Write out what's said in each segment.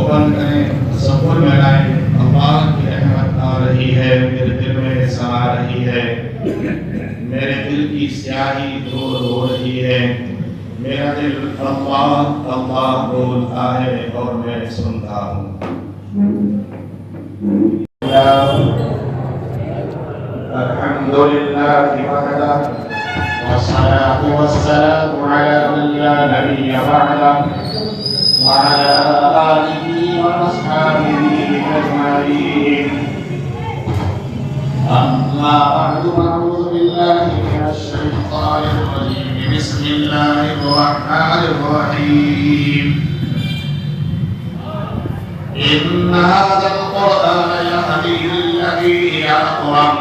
بند کریں، تصور میں لائیں، اللہ کی رحمت آ رہی ہے، میرے دل میں سما رہی ہے، میرے دل کی سیاہی دور ہو رہی ہے، میرا دل اللہ اللہ بولتا ہے اور میں سنتا ہوں۔ الحمدللہ وحدہ والصلاة والسلام على من لا نبي بعده وعلى آله وأصحابه أجمعين، أما بعد فأعوذ بالله من الشيطان الرجيم، بسم الله الرحمن الرحيم، إن هذا القرآن يهدي للتي هي أقوم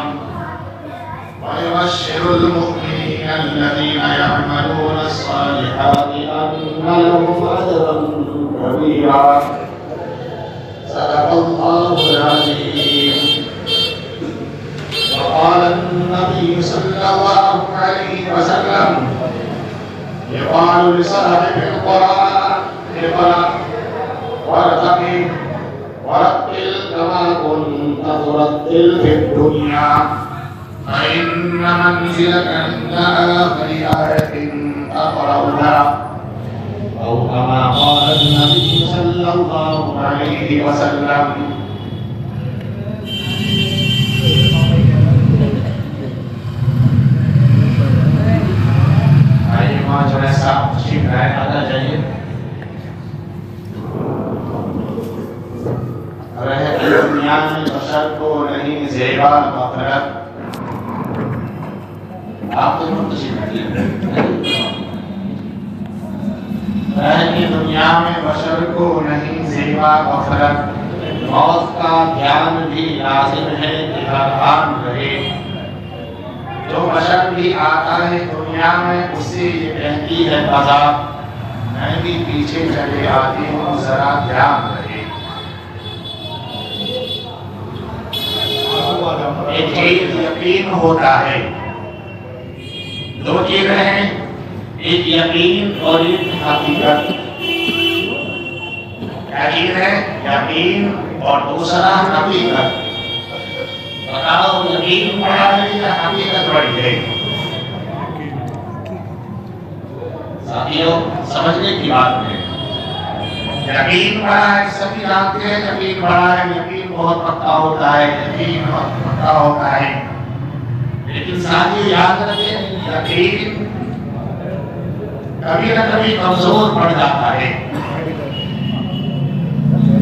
ويبشر المؤمنين الذين يعملون الصالحات أن لهم أجرا كبيرا، صدق الله العظيم۔ وقال النبي صلى الله عليه وسلم يقال لصاحب القرآن اقرأ وارتقي ورتل كما كنت ترتل في الدنيا، فإن منزلك عند آخر آية أقرأها، أو كما قال النبي صلى الله عليه وسلم۔ آئیے وہاں جو ہے صاحب تشریف لائے، آگے جائیے۔ رہے دنیا میں بشر کو نہیں زیبا غفلت، آپ تو تشریف لائیے۔ رہے دنیا میں بشر کو نہیں زیبا غفلت، موت کا دھیان بھی لازم ہے کہ ہر آن رہے، جو بشر بھی آتا ہے دنیا میں اسے یہ کہتی ہے قضا، میں بھی پیچھے چلے آتی ہوں ذرا دھیان رہے۔ ایک چیز یقین ہوتا ہے، دو چیزیں ہیں، ایک یقین اور ایک حقیقت۔ کیا چیز ہے؟ یقین اور دوسرا حقیقت۔ بتاؤ یقین بڑا ہے یا حقیقت بڑی ہے؟ ساتھیوں سمجھنے کی بات ہے، یقین بڑا ہے، سبھی جانتے ہیں یقین بڑا ہے، یقین بہت پکا ہوتا ہے، یقین بہت پکا ہوتا ہے، لیکن ساتھیوں یاد رکھیں یقین کبھی نہ کبھی کمزور پڑ جاتا ہے۔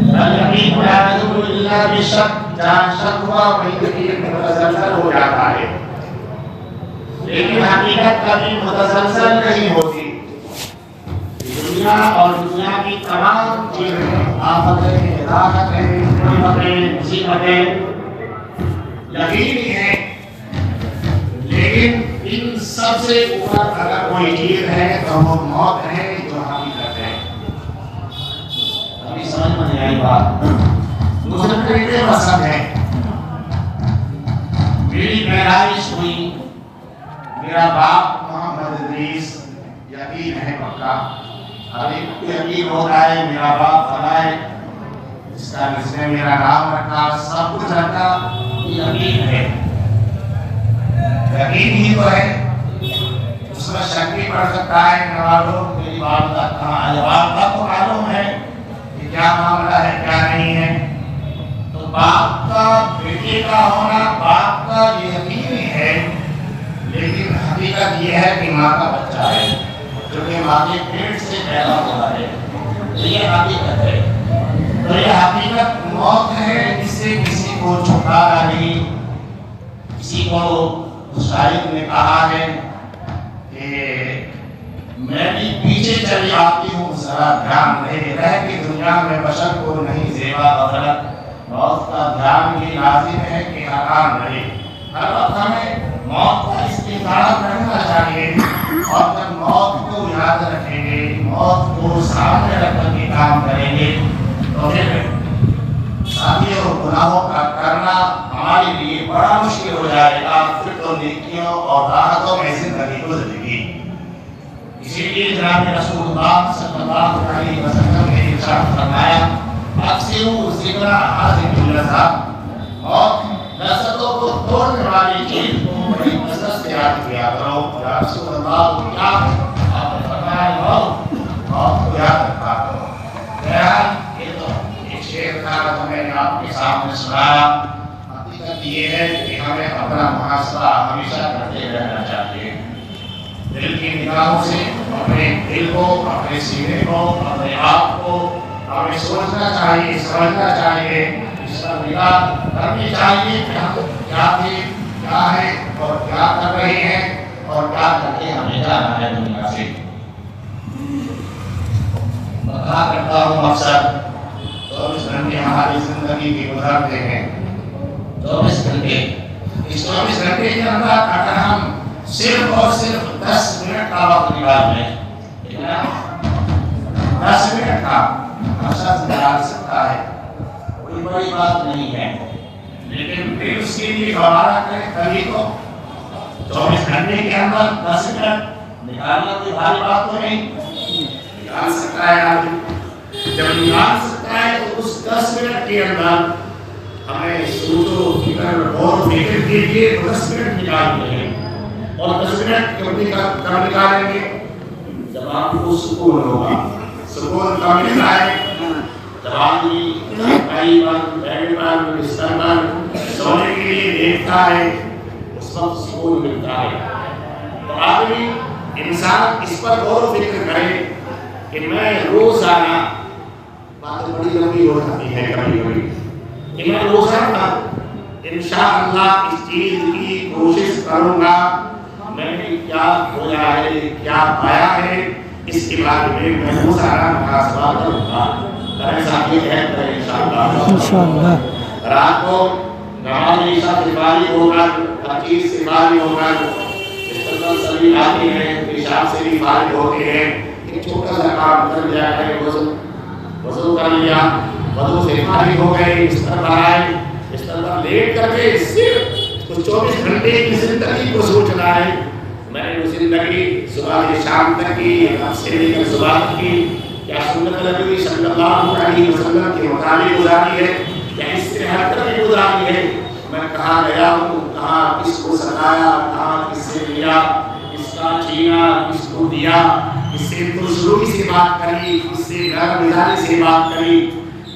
یقین لا يدخل الا بالشک، جہاں شک ہوا وہی یقین متسلسل ہو جاتا ہے، لیکن حقیقت کبھی متسلسل نہیں ہوتی۔ دنیا اور دنیا کی تمام چیزیں، آفتیں، ہلاکتیں، مصیبتیں، مصیبتیں یقینی ہیں، لیکن ان سب سے اوپر اگر کوئی چیز ہے تو وہ موت ہے جو حقیقت ہے۔ ابھی سمجھ میں نہیں آئی بات؟ دوسرے طریقے مذہب ہے، میری پیدائش ہوئی، میرا باپ محمد ادریس، یقین ہے پکا، ابھی یقین ہوتا ہے میرا باپ فلاں ہے، جس نے میرا نام رکھا، سب کچھ رکھا، یقین ہے، یقین ہی تو ہے، اس میں شک بھی پڑ سکتا ہے، معلوم میری والدہ کہاں ہے، والدہ کو معلوم ہے کہ کیا معاملہ ہے کیا نہیں ہے، تو باپ کا بیٹے کا ہونا باپ کا یہ یقین ہی ہے، لیکن حقیقت یہ ہے کہ ماں کا بچہ ہے، جو کہ ماں کے پیٹ سے پیدا ہوا ہے، تو یہ حقیقت ہے۔ تو یہ حقیقت موت ہے، اس سے کسی کو چھٹکارا نہیں۔ کسی کو شاعر نے کہا ہے کہ میں بھی پیچھے چلی آتی ہوں ذرا دھیان رہے کہ دنیا میں بشر کو نہیں زیبا غفلت، موت کا دھیان بھی لازم ہے کہ حرام رہے۔ ہر وقت ہمیں موت کا استعداد رکھنا چاہیے، اور جب موت کو یاد رکھیں گے، موت کو سامنے رکھ کر کے کام کریں گے، تو پھر ساتھیوں گناہوں کا کرنا ہمارے لیے بڑا مشکل ہو جائے گا، پھر تو نیکیوں اور راحتوں میں زندگی گزرے گی۔ اسی لیے جناب رسول اللہ صلی اللہ علیہ وسلم نے ارشاد فرمایا اکثر ذکر حاضر اللذات اور لذتوں کو توڑنے والی چیز کو بڑی لذت سے یاد کیا کرو. یا رسول اللہ کو کیا آپ نے فرمایا موت کو یاد رکھا کرو. بہرحال یہ تو ایک شعر تھا جو میں نے آپ کے سامنے سنایا. حقیقت یہ ہے کہ ہمیں اپنا محاسبہ ہمیشہ کرتے رہنا چاہیے. دل کی نگاہوں سے اپنے دل کو، اپنے سینے کو، اپنے آپ کو ہمیں سوچنا چاہیے، سمجھنا چاہیے، اس پر نگاہ کرنی چاہیے کہ ہم کیا تھے، کیا ہے اور کیا کر رہے ہیں اور کیا کر کے ہمیں جانا ہے دنیا سے. میں کہا کرتا ہوں اکثر 24 گھنٹے ہماری زندگی کی گزرتے ہیں. 24 گھنٹے، اس 24 گھنٹے کے اندر اگر ہم صرف اور صرف 10 منٹ کا وقت نکال لیں، 10 منٹ کا شخص نکال سکتا ہے، کوئی بڑی بات نہیں ہے. لیکن پھر اس کے لیے گوارا کرے کبھی تو 24 گھنٹے کے اندر 10 منٹ نکالنا کوئی بھاری بات تو نہیں. نکال سکتا ہے آدمی. جب نکال سکتا ہے تو اس 10 منٹ کے اندر ہمیں سوچ و فکر غور و فکر کیجیے. 10 منٹ نکالتے ہیں اور 10 منٹ کب نکالیں گے جب آپ کو سکون ہوگا. سکون کب ملتا ہے جب آدمی کئی بار بیڈ پر بستر پر سونے کے لیے دیکھتا ہے، اس وقت سکون ملتا ہے. تو آدمی انسان اس پر غور و فکر کرے کہ میں روزانہ، باتیں بڑی لمبی ہو جاتی ہے کبھی کبھی، کہ میں روزانہ انشاءاللہ اس چیز کی کوشش کروں گا. میں نے کیا کھویا ہے، کیا پایا ہے، اس کے بارے میں روزانہ محاسبہ کروں گا. ایسا یہ ہے انشاءاللہ. رات کو نماز عشاء سے فارغ ہو کر، ہر چیز سے فارغ ہو کر، مستقبل سبھی آتے ہیں، پیشاب سے بھی فارغ ہوتے ہیں. ایک چھوٹا سا کام کر لیا ہے، وضو کر لیا، وضو سے فارغ ہو گئے، بستر پر آئے، بستر پر لیٹ کر کے صرف 24 گھنٹے کی زندگی کو سوچنا ہے. میں نے وہ زندگی صبح سے شام تک کی، رات سے لے کر صبح تک کی، کیا سنت نبی صلی اللہ علیہ وسلم کے مطابق گزاری ہے یا اس سے ہٹ کر بھی گزاری ہے. میں کہاں گیا ہوں، کہاں کس کو ستایا، کہاں کس سے لیا، کس کا چھینا، کس کو دیا، کس سے خوشروئی سے بات کری، کس سے گھر مزاجی سے بات کری.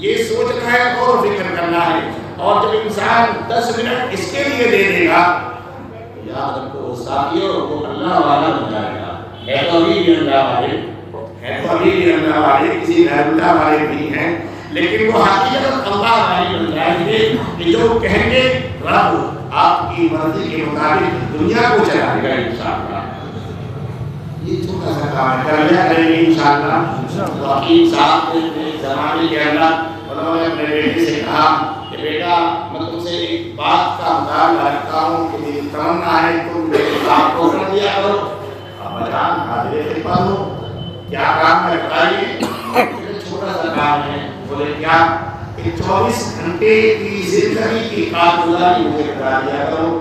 یہ سوچنا ہے اور فکر کرنا ہے. اور جب انسان 10 منٹ اس کے لیے دے دے گا، یاد رکھو ساتھیوں، وہ اللہ والا بن جائے گا. ہے تو ابھی بھی اللہ والے، ہے تو ابھی بھی اللہ والے، کسی غیر اللہ والے نہیں ہیں، لیکن وہ حقیقت اللہ والے بن جائیں گے کہ جو کہیں گے رب آپ کی مرضی کے مطابق دنیا کو چلائے گا انشاءاللہ. یہ چھوٹا سا کام کر لیا کریں گے انشاءاللہ. واقعی صاحب نے زمانے کے اندر انہوں نے اپنے بیٹے سے کہا کہ بیٹا میں تم سے ایک بات کا مطالبہ رکھتا ہوں کہ میری تمنا ہے تم میرے کام کو کر دیا کرو. ابا جان حاضر خدمت ہو، کیا کام ہے بتائیے. چھوٹا سا کام ہے. بولے کیا؟ کہ 24 گھنٹے کی زندگی کی کارگزاری مجھے بتا دیا کرو.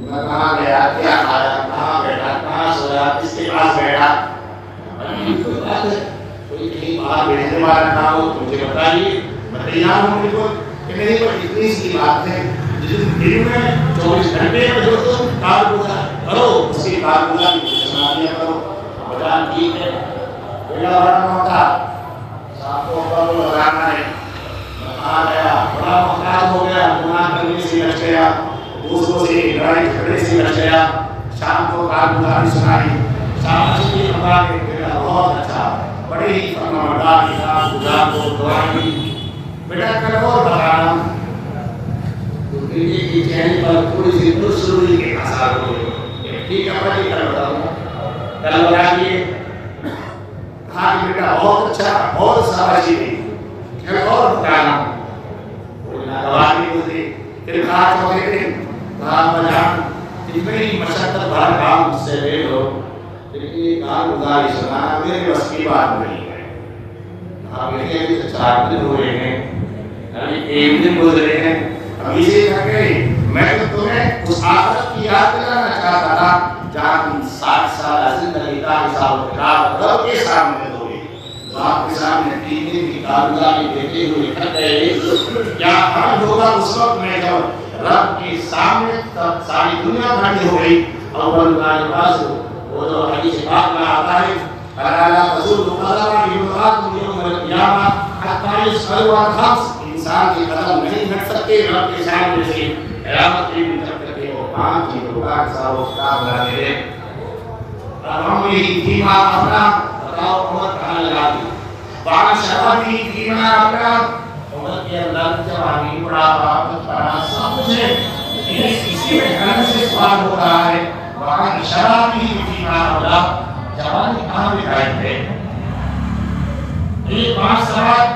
میں کہاں گیا، کیا کھایا، کہاں بیٹھا، کہاں سویا، کس کے پاس بیٹھا. کوئی کہیں باہر بیٹھنے والا کام ہو تو مجھے بتائیے، میں تیار ہوں بالکل. کہ میری پر اتنی سی بات ہے جس دن میں 24 گھنٹے میں جو تم کارگزار کرو اس کی کارگزاری مجھے سنا دیا کرو. بجان ٹھیک ہے. بیٹا بڑا ہوتا صاحب کو اوپر کو لگانا ہے. میں کہاں گیا، بڑا محتاج ہو گیا، گناہ کرنے سے بچ گیا، دوستوں سے لڑائی جھگڑے سے بچ گیا. شام کو کارگزاری سنائی، شام سے یہ بتا کہ بیٹا بہت اچھا، بڑے ہی فرمانبردار کتاب گزار کو دعائیں دی. بیٹا کل اور بتانا. تو بیٹے کی چہرے پر تھوڑی سی خوشروئی کے آثار ہوئے. ٹھیک ہے بھائی کل بتاؤں. کل بتائیے. کہا کہ بیٹا بہت اچھا، بہت سارا چیزیں کل اور بتانا. کوئی ناگواری گزری. پھر کہا چوتھے دن کہا بجان جتنی مشقت بھر کام مجھ سے لے لو، لیکن یہ کارگزاری سنانا میرے بس کی بات نہیں ہے. کہا بیٹے ابھی تو 4 دن ہوئے ہیں، ابھی 1 دن گزرے ہیں، ابھی سے تھک گئے. میں تو تمہیں اس آخرت کی یاد دلانا چاہتا تھا جہاں تم 60 سالہ زندگی کا حساب و کتاب رب کے سامنے دو گے. باپ کے سامنے ٹینے کی کارگزاری دیتے ہوئے کہہ گئے کیا حال ہوگا اس وقت میں جب رب کے سامنے تب ساری دنیا کھڑی ہو گئی اول کا لباس وہ جو حدیث پاک میں آتا ہے فلا تزول قدم امرأة يوم القيامة حتى يسأل عن خمس انسان کی قدم نہیں ہٹ سکتے رب کے سامنے سے قیامت کے دن جب تک وہ پانچ چیزوں کا حساب و کتاب نہ دے عمره فيما أبلغ بتاؤ عمر کہاں لگا دی بعد شبابه فيما أبلغ عمر کے اندر جوانی بڑھاپا بچپنا سب کچھ ہے اسی میں گھر سے سوال ہو رہا ہے بعد شبابه فيما أبلغ جوانی کہاں بتائی ہے ایک بات سوال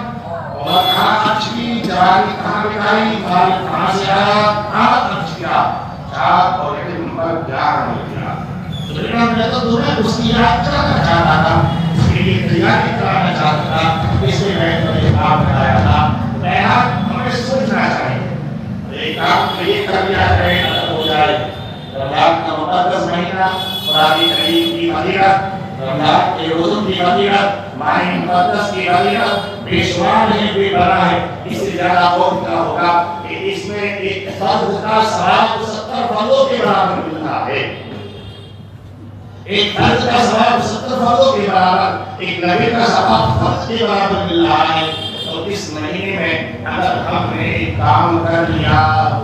عمر کہاں خرچ کی جوانی کہاں بتائی فارغ کہاں سے آیا کہاں خرچ کیا چاہت اور علم پر جان مل گیا میں تو تمہیں اس کی یاد کرانا چاہتا تھا اس کے لیے تیاری کرانا چاہتا تھا اس لیے میں نے یہ کام بتایا تھا بہرحال ہمیں سوچنا چاہیے ایک کام یہ کر لیا جائے ہو جائے رمضان کا مقدس مہینہ قرآن کریم کی فضیلت رمضان کے روزوں کی فضیلت ماہ مقدس کی فضیلت بے شمار ہے بے بنا ہے اس سے زیادہ اور کیا ہوگا کہ اس میں ایک فرض کا ثواب 70 فرضوں کے برابر ملتا ہے ایک فرض کا ثواب 70 فرضوں کے برابر ایک نبی کا ثواب فرض کے برابر مل رہا ہے تو اس مہینے میں اگر ہم نے ایک کام کر لیا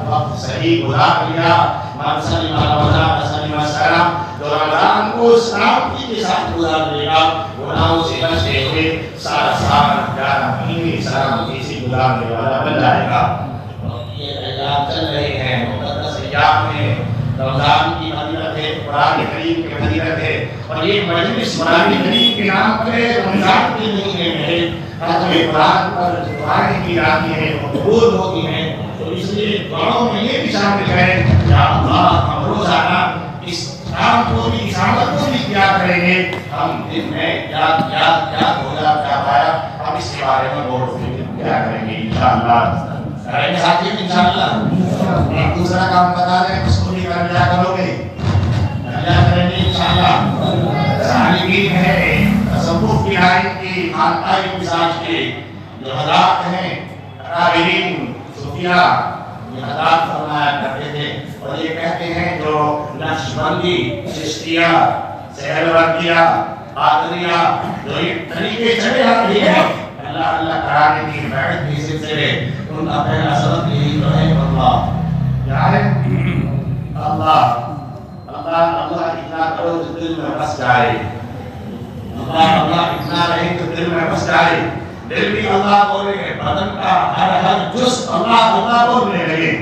وقت صحیح گزار لیا من سلم رمضان سلم السلام جو رمضان کو سلامتی کے ساتھ گزار لے گا گناہوں سے بچتے ہوئے سارا سال 11 مہینے سلامتی سے گزارنے والا بن جائے گا یہ ایام چل رہے ہیں مقدس ایام میں رمضان کی فضیلت ہے قرآن کریم کی فضیلت ہے اور یہ مجلس قرآن کریم کے نام پر رمضان کے مہینے میں ختم قرآن پر دعائیں کی جاتی ہیں اور قبول ہوتی ہیں تو اس لیے دعاؤں میں یہ بھی شامل ہے یا اللہ ہم روزانہ اس کام کو بھی اس عمل کو بھی کیا کریں گے ہم دن میں کیا ہوگا کیا پایا ہم اس کے بارے میں غور و فکر کیا کریں گے انشاءاللہ کریں گے ساتھی انشاءاللہ ایک دوسرا کام بتا دیں اس کو بھی کر لیا کرو گے کیا کریں گے انشاءاللہ سالگین ہے تصوف کی لائن کی خانقاہ مزاج کے جو حضرات ہیں اکابرین صوفیاء یہ حضرات فرمایا کرتے تھے اور یہ کہتے ہیں جو نقشبندی چشتیہ سہروردیہ قادریہ جو یہ طریقے چلے آتے ہیں اللہ اللہ کرانے کی بیعت کی سلسلے ان کا پہلا سبب یہی تو ہے اللہ کیا ہے اللہ اتنا کرو جو دل میں بس جائے اللہ اتنا رہے تو دل میں بس جائے دل بھی اللہ بولے بدن کا ہر جز اللہ بولنے لگے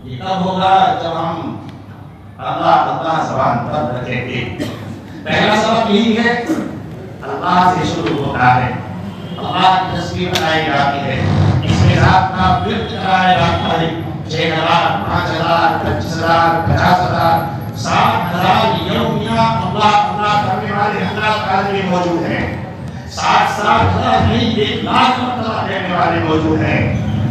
یہ کب ہوگا جب ہم اللہ زبان پر رکھیں گے پہلا سبب یہی ہے اللہ سے شروع ہوتا ہے اللہ کی تصویر بنائی جاتی ہے اس میں رات کا ورد کرایا جاتا ہے 6,000 5,000 25,000 50,000 60,000 یومیہ اللہ کرنے والے حضرات قادری موجود ہیں 60,000 نہیں 1,00,000 مرتبہ کہنے والے موجود ہیں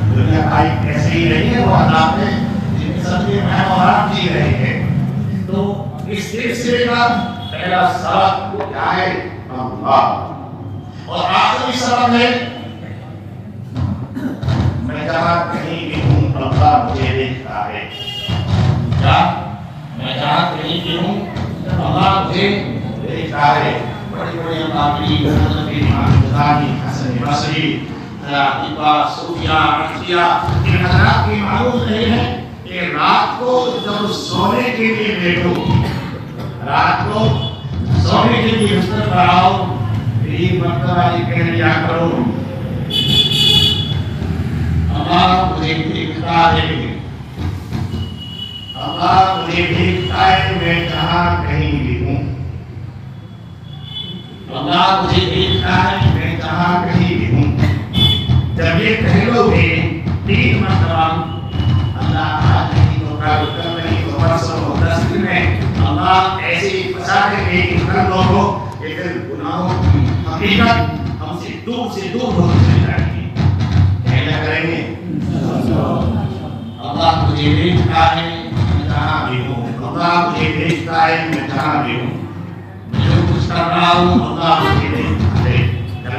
دنیا کا ایسے ہی نہیں ہے وہ حضرات ہیں جن کی سب میں محرم جی رہے ہیں تو اس سلسلے کا پہلا سبب کیا ہے اللہ اور آخری سبب ہے میں جہاں کہیں بھی ہوں اللہ مجھے دیکھتا ہے کیا میں جہاں کہیں بھی ہوں اللہ مجھے دیکھتا ہے بڑی بڑی مقابلی حضرت امام غزالی حسن بصری ابا صوفیہ عطیہ ان حضرات کی معلوم رہے ہیں کہ رات کو جب سونے کے لیے بیٹھو رات کو سونے کے لیے بستر پر آؤ ایک مرتبہ یہ کہہ لیا کرو اللہ مجھے دیکھتا ہے اللہ مجھے دیکھتا ہے میں جہاں کہیں بھی ہوں اللہ مجھے دیکھتا ہے میں جہاں کہیں بھی ہوں جب یہ کہہ لو گے 3 مرتبہ اللہ آج نہیں تو کل نہیں تو پرسوں 10 دن میں اللہ ایسی پھنسا دیں گے ان لوگوں کہ پھر گناہوں کی حقیقت ہم سے دور ہوتی جائے گی کہنا کریں گے اللہ مجھے دیکھتا ہے میں جہاں بھی ہوں اللہ مجھے دیکھتا ہے میں جہاں بھی ہوں جو کچھ کر رہا ہوں اللہ مجھے دیکھتا ہے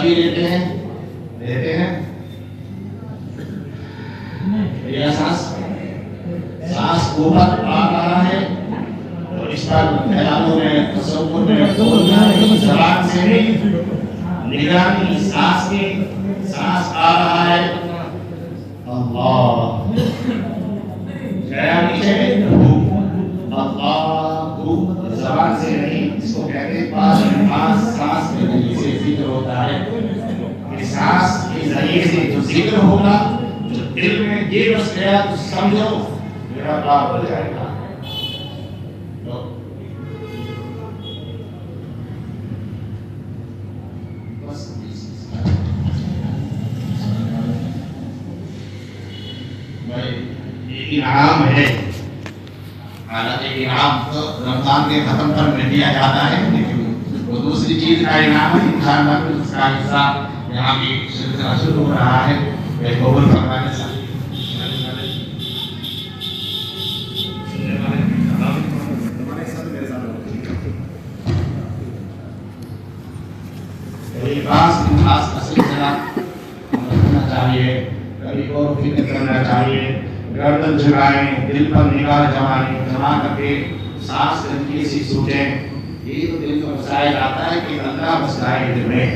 سبھی لیتے ہیں یہ سانس اوپر آ رہا ہے تو اس پر خیالوں میں تصور میں زبان سے بھی نگرانی سانس کی سانس آ رہا ہے اللہ گیا نیچے اللہ زبان سے نہیں اس کو کہتے ہیں سانس کے ذریعے سے ذکر ہوتا ہے کہ سانس کے ذریعے سے جو ذکر ہوگا جو دل میں یہ بس گیا تو سمجھو میرا کام ہو جائے گا انعام ہے حالانکہ انعام تو رمضان کے ختم پر میں دیا جاتا ہے لیکن وہ دوسری چیز کا انعام ہے انشاءاللہ اس کا حصہ یہاں بھی سلسلہ شروع ہو رہا ہے میں قبول فرمانے سے خاص کا سلسلہ رکھنا چاہیے کبھی اور فکر کرنا چاہیے گردن جھکائیں دل پر نگاہ جما کر کے سانس طریقے سے سوچیں یہ تو دل کا مسائل آتا ہے کہ اللہ مسائل دل میں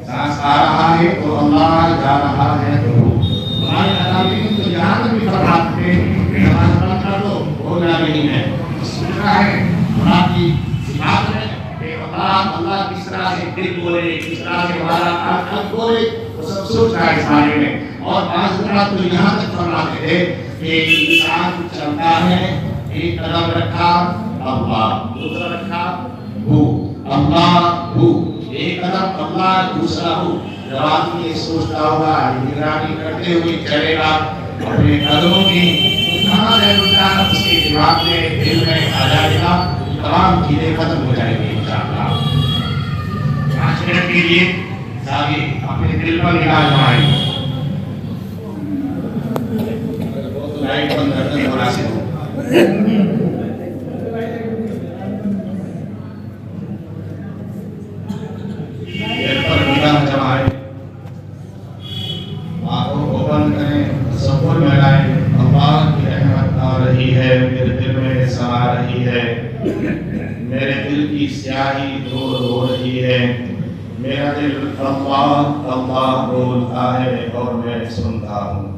سانس آ رہا ہے تو اللہ جا رہا ہے تو ہمارے علاقے میں تو یہاں تک بھی فرماتے ہیں کہ نماز پڑھ کر تو ہونا نہیں ہے سوچنا ہے اللہ کی صفات میں کہ اللہ کس طرح سے دل بولے کس طرح سے ہمارا قلب بولے وہ سب سوچنا ہے اس بارے میں اور بعض اوقات تو یہاں تک فرماتے تھے کہ انسان چلتا ہے ایک قدم رکھا اللہ دوسرا رکھا ہو اللہ ہو ایک قدم اللہ دوسرا ہو جب آدمی یہ سوچتا ہوگا نگرانی کرتے ہوئے چلے گا اپنے قدموں کی کہاں ہے اس کے دماغ میں دل میں آ جائے گا تمام چیزیں ختم ہو جائیں گی انشاءاللہ 5 منٹ کے لیے ساری اپنے دل پر نگاہ جمائیں لائٹ بند کر دیں مناسب ہو دل پر نگاہ جمائیں آنکھوں کو بند کریں تصور میں لائیں اللہ کی رحمت آ رہی ہے میرے دل میں سما رہی ہے میرے دل کی سیاہی دور ہو رہی ہے میرا دل اللہ اللہ بولتا ہے اور میں سنتا ہوں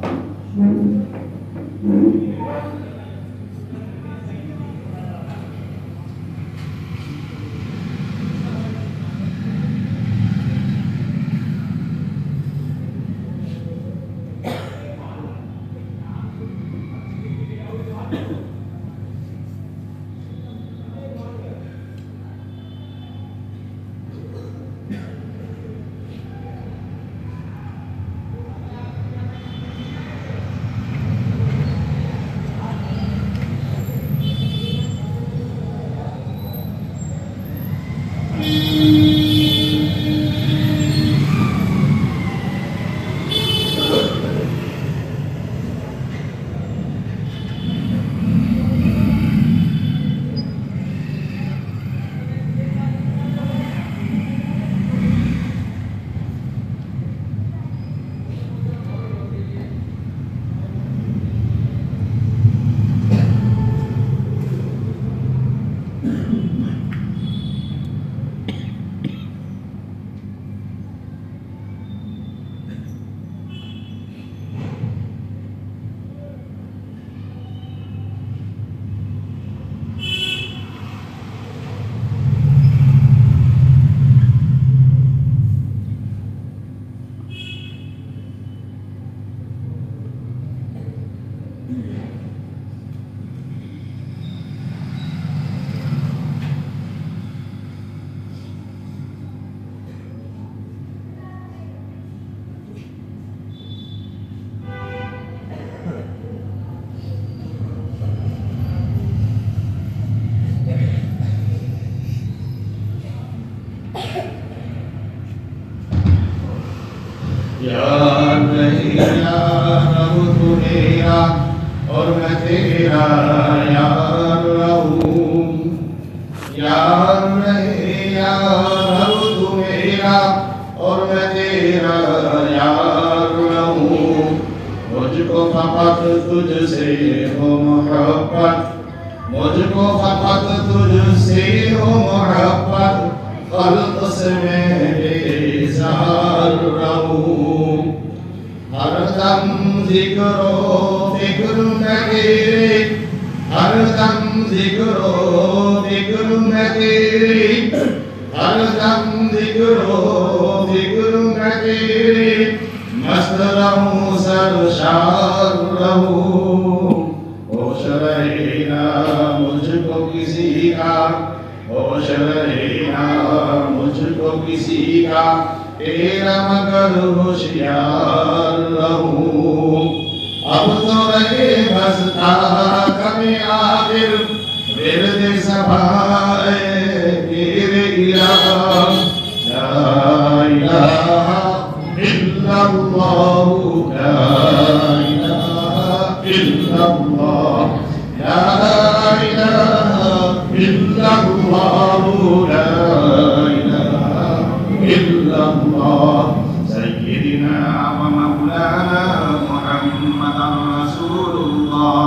اور میں تیرا یار رہوں یار رہے یا رب تو میرا اور میں تیرا یار رہوں، مجھ کو فقط تجھ سے ہو محبت، مجھ کو فقط تجھ سے ہو محبت، خلق سے میں بیزار رہوں، ہر دم ذکر و فکر میں تیرے، ہر دم ذکر و فکر میں تیرے، ہر دم ذکر و فکر میں تیرے، مست رہوں سرشار رہوں، ہوش رہے نہ مجھ کو کسی کا، ہوش رہے نہ مجھ کو کسی کا، تیرا مگر ہوشیار رہوں، اب تو رہے بس طاقت آخر، ورد سبھائے تیرے الہ، لا الہ الا اللہ، لا الہ الا اللہ، لا الہ الا اللہ، لا الہ الا اللہ، سیدنا و مولانا محمد رسول اللہ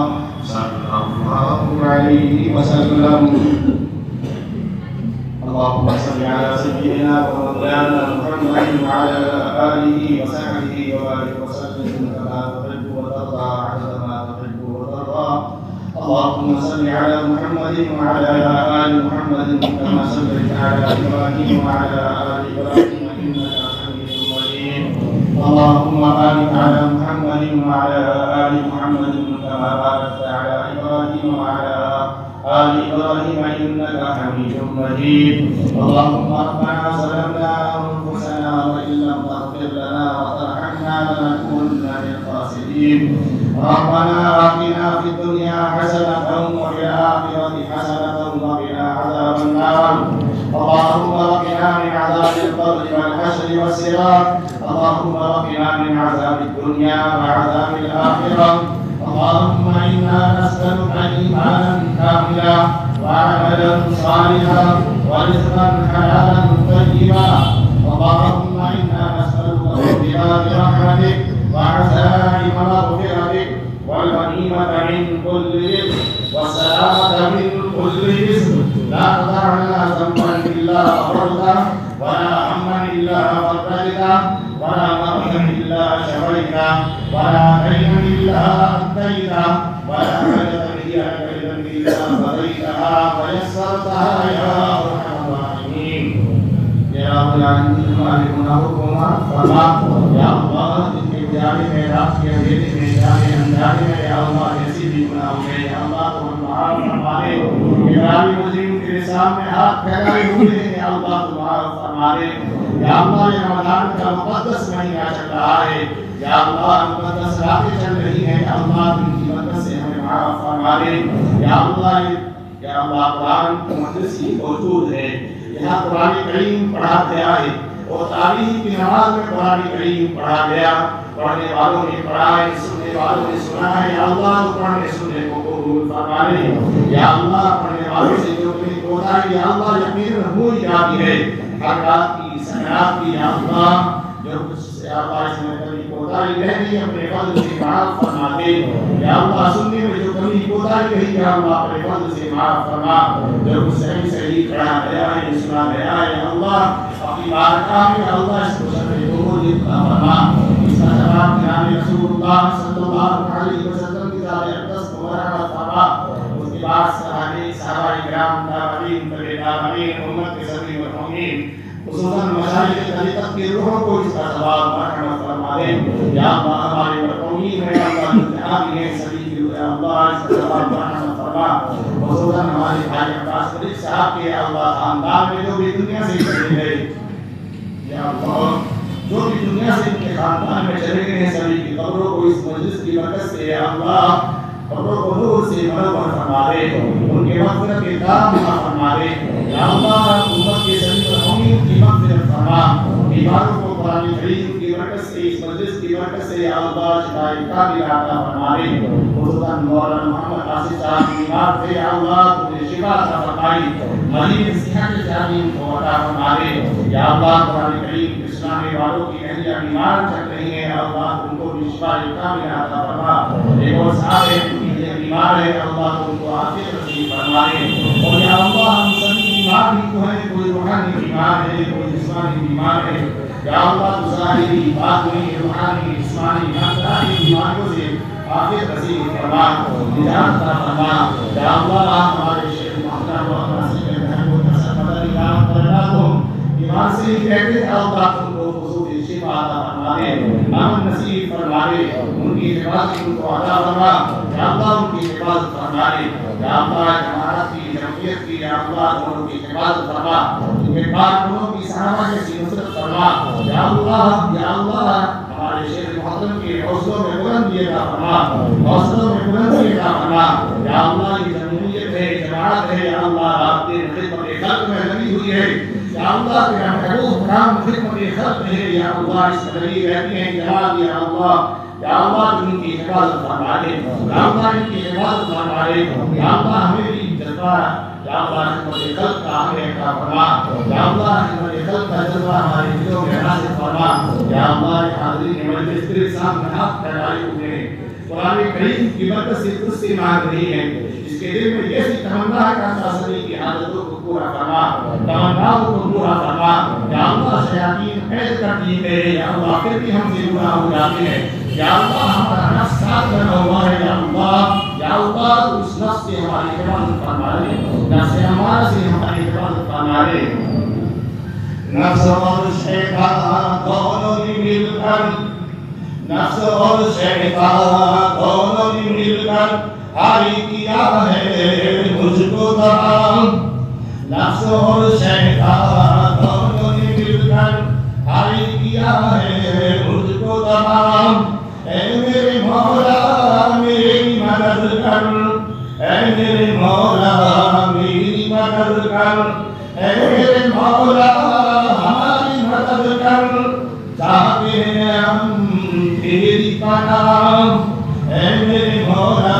صلی اللہ علیہ وسلم۔ اللهم صل على سيدنا ومولانا محمد وعلى آله وصحبه وبارك وسلم كما تحب وترضى عدد ما تحب وترضى. اللهم صل على محمد وعلى آل محمد كما صليت على إبراهيم وعلى آل إبراهيم إنك حميد مجيد. اللهم بارك على محمد وعلى آل محمد كما باركت على إبراهيم وعلى آل إبراهيم إنك حميد مجيد. اللهم ربنا ظلمنا أنفسنا وإن لم تغفر لنا وترحمنا لنكونن من الخاسرين. ربنا آتنا في الدنيا حسنة وفي الآخرة حسنة وقنا عذاب النار. اللهم وقنا من عذاب القبر والحشر والصراط. اللهم وقنا من عذاب الدنيا وعذاب الآخرة. اللهم إنا نسألك إيمانا كاملا وعملا صالحا ورزقا حلالا طيبا. اللهم إنا نسألك غفران برحمتك وعزائم مغفرتك والغنيمة من كل رزق والسلامة من كل رزق. لا تدع لنا ذنبا إلا غفرته ولا هما إلا فرجته ولا مرضا إلا شفيته ولا دينا إلا أديته ولا حاجة هي لك إلا قضيتها ويسرتها يا أرحم الراحمين. يا رب العالمين مالكنا حكما فما يا الله جتنے پیارے میں رات کے اندھیرے میں جانے اندھیرے میں یا اللہ ایسی بھی گناہ ہوئے یا اللہ تو ہم معاف فرما دے. گرامی مجرم تیرے سامنے ہاتھ پھیلائے ہوئے ہیں یا اللہ تو معاف فرما دے. یا اللہ یہ رمضان کا مقدس مہینہ چل رہا ہے یا اللہ مقدس راتیں چل رہی ہیں یا اللہ ان کی مدد سے ہمیں معاف فرما دے. یا اللہ قرآن کی مجلس کی موجود ہے یہاں قرآن کریم پڑھا گیا ہے اور تراویح کی نماز میں قرآن کریم پڑھا گیا. پڑھنے والوں نے پڑھا ہے سننے والوں نے سنا ہے یا اللہ پڑھنے سننے کو قبول فرما دے. یا اللہ پڑھنے والوں سے جو کوئی کوتاہی یا اللہ یقیناً ہو ہی جاتی ہے ہر رات کی سنات کی یا اللہ جو کچھ یا اللہ اس میں کبھی کوتاہی رہ گئی اپنے فضل سے معاف فرما دے. یا اللہ سننے میں جو کبھی کوتاہی رہی یا اللہ اپنے فضل سے معاف فرما. جو کچھ صحیح صحیح پڑھا گیا ہے سنا گیا ہے یا اللہ اپنی بارگاہ میں یا اللہ اس کو شرح قبول عطا فرما. اس کا جواب جناب رسول اللہ صلی اللہ علیہ وسلم کی ذات اقدس کو مرحمت فرما. اس کے بعد صحابہ کرام تابعین تابعین امت کے سبھی مرحومین خصوصاً مشائخ طریقت کی روحوں کو اس کا ثواب مرحمت فرما دے. یا اللہ ہمارے مرحومین ہیں یا اللہ انتہائی ہیں سبھی کی یا اللہ اس کا ثواب مرحمت فرما. خصوصاً ہمارے بھائی عباس فرید صاحب کے یا اللہ خاندان میں جو بھی دنیا سے چلے گئے یا اللہ جو بھی دنیا سے ان کے خاندان میں چلے گئے ہیں سبھی کی قبروں کو اس مجلس کی برکت سے یا اللہ قبروں کو نور سے منور فرما دے. ان کے مغفرت کے کام فرما دے. یا اللہ امت کے سبھی مرحومین کی مغفرت فرما. بیماروں کو قرآن کریم کی برکت سے اس مجلس کی برکت سے یا اللہ شفاء کاملہ عطا فرما دے. خصوصاً مولانا محمد آصف صاحب بیمار تھے یا اللہ تمہیں شفا عطا فرمائی. مزید صحت جامع کو عطا فرما دے. یا اللہ قرآن کریم اسلامی والوں کی اہلیہ بیمار چل رہی ہیں اللہ ان کو بھی شفا کامل عطا فرما ایک اور صاحب ہے بیمار ہے اللہ ان کو عافیت نصیب فرمائے اور یا اللہ ہم سبھی بیمار بھی تو ہیں کوئی روحانی بیمار ہے کوئی جسمانی بیمار ہے یا اللہ تو ظاہری باطنی روحانی جسمانی ہر طرح کی بیماریوں سے عافیت نصیب فرما نجات عطا فرما یا اللہ ہمارے شیخ محترم و ناصر بہن کو نصر مدد کرام فرما ایمان سے ہی کہتے ہیں اللہ ان کو خصوصی شفا عطا فرمائے امن نصیب فرمائے ان کی حفاظت ان کو عطا فرما یا اللہ ان کی حفاظت فرمائے یا اللہ جماعت کی جمعیت کی یا اللہ دونوں کی حفاظت فرما ان کے بعد دونوں کی صحابہ جیسی نصرت فرما یا اللہ ہمارے شیخ محترم کے حوصلوں میں بلندی عطا فرما حوصلوں میں بلندی عطا فرما یا اللہ یہ جمعیت ہے جماعت ہے یا اللہ آپ کی خدمت خلق میں لگی ہوئی ہے یا اللہ تیرا محبوب نام خدمت خلق ہے یا اللہ اس قدری رہتے ہیں جناب یا اللہ ان کی حفاظت فرما دے یا اللہ ان کی حفاظت فرما دے یا اللہ ہمیں بھی جذبہ یا اللہ خدمت خلق کا ہمیں عطا فرما یا اللہ خدمت خلق کا جذبہ ہمارے دلوں میں نازل فرما یا اللہ حاضرین مجلس تیرے سامنے ہاتھ پھیلائے ہوئے ہیں قرآن کریم کی برکت سے درستی مانگ رہی ہے جس کے دل میں ایسی تمنا ہے کہ اللہ سبھی کی حاجتوں کو پورا فرما تمناؤں کو پورا فرما یا اللہ شیاطین قید کر دیے گئے یا اللہ پھر بھی ہم سے دورا ہو جاتے ہیں یا اللہ ہمارا نفس ساتھ بنا ہوا ہے یا اللہ اس نفس سے ہماری حفاظت فرما لے نفس ہمارا سے ہماری حفاظت فرما لے نفس اور شیطان دونوں نے مل کر نفس اور شیطان دونوں نے مل کر حاری کیا ہے مجھ کو تمام نفس اور شیطان دونوں نے مل کر حاری کیا ہے مجھ کو تمام اے میرے مولا میری مدد کر اے میرے مولا میری مدد کر اے میرے مولا ہماری مدد کر چاہتے ہیں ہم تیری پناہ اے میرے مولا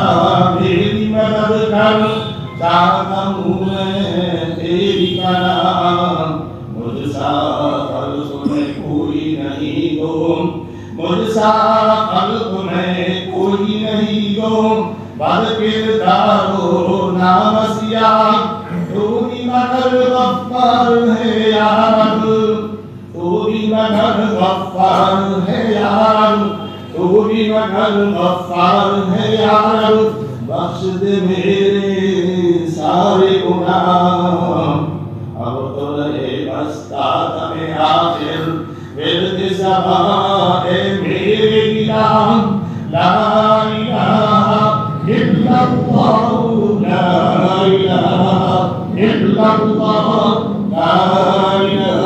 میری مدد کر چاہتا ہوں میں تیری پناہ مجھ سا خلق میں کوئی نہیں گو مجھ سا خلق میں کوئی نہیں گو بد کردار و نامسیاہ تو بھی مگر غفار ہے یا رب تو بھی مگر غفار ہے یا رب تو بھی مگر غفار ہے یا رب بخش دے میرے سارے گناہ اب تو رہے بستا تمہیں آخر ورد زبان ہے میرے الہ لا الہ الا اللہ لا الہ الا اللہ لا الہ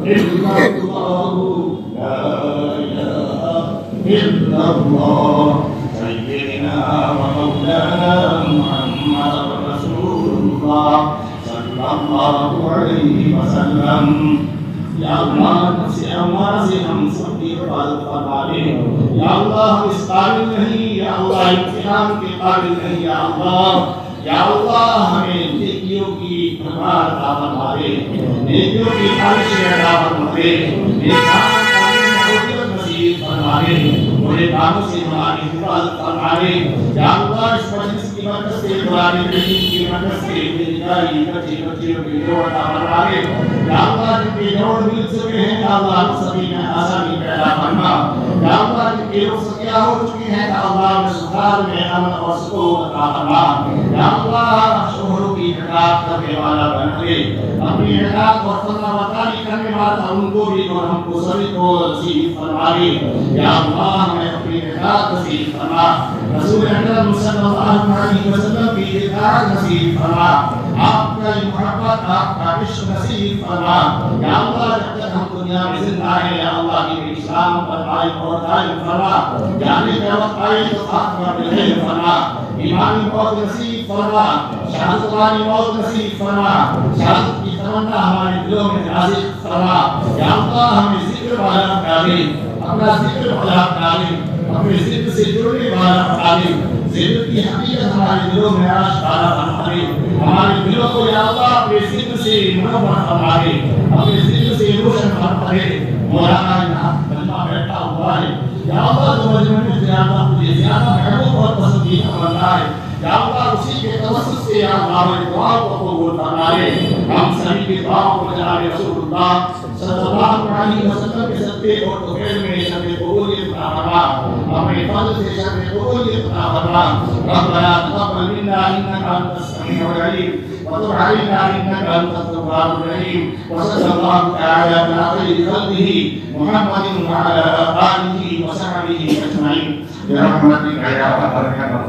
الا اللہ لا الہ الا اللہ سیدنا و مولانا محمد رسول اللہ صلی اللہ علیہ وسلم یا اللہ نفس امارہ سے ہم سب کی حفاظت فرما لے یا اللہ ہم اس قابل نہیں یا اللہ امتحان کے قابل نہیں یا اللہ ہمیں نیکیوں کی بھرمار عطا فرما دے نیکیوں کی خواہشیں عطا فرما دے نیکان نصیب فرما دے برے کاموں سے ہماری حفاظت فرما دے یا اللہ اس مجلس کی برکت سے قرآن کریم کی برکت سے میری دائی بچیوں کی جوڑ عطا فرما دے یا اللہ جن کے جوڑ مل چکے ہیں یا اللہ سبھی میں آسانی پیدا فرما یا اللہ جن کے رخصتیاں ہو چکی ہیں یا اللہ میں سکھار میں امن اور سکون عطا فرما یا اللہ شوہروں کی اطاعت کرنے والا بنا دے اپنی اطاعت اور فرما برداری کرنے والا ان کو بھی اور ہم کو سبھی کو نصیب فرما دے یا اللہ ہمیں اپنی اطاعت نصیب فرما رسول اکرم صلی اللہ علیہ وسلم کی اطاعت نصیب فرما آپ کا محبت آپ کا عشق نصیب فرما یا اللہ جب تک ہم دنیا میں زندہ ہیں یا اللہ کی اسلام پر قائم اور دائم فرما جانے کا وقت آئے تو خاتمہ بالخیر فرما ایمانی موت نصیب فرما شہادت والی موت نصیب فرما شہادت کی تمنا ہمارے دلوں میں نازل فرما یا اللہ ہمیں ذکر والا بنا دے اپنا ذکر والا بنا دے اپنے ذکر سے جڑنے والا بنا دے ذکر کی حقیقت ہمارے دلوں میں آشکارا فرما دے ہمارے دلوں کو یا اللہ اپنے ذکر سے منور فرما دے اپنے ذکر سے روشن فرما دے مولانا یہاں کلمہ بیٹھا ہوا ہے، یا اللہ جو مجمع میں زیادہ مجھے زیادہ محبوب اور پسندیدہ بننا ہے، یا اللہ اسی کے توسط سے یا اللہ ہماری دعا کو قبول فرمائے، ہم سبھی کی دعاؤں کو جناب رسول اللہ صلی اللہ علیہ وسلم کے صدقے اور توفیق میں شب قبولیت عطا فرما، اپنے فضل سے شب قبولیت عطا فرما۔ ربنا تقبل منا انك انت السميع العليم وتب علينا انك انت التواب الرحيم، وصلى الله تعالى على خير خلقه محمد وعلى اله وصحبه اجمعين برحمتك يا ارحم الراحمين۔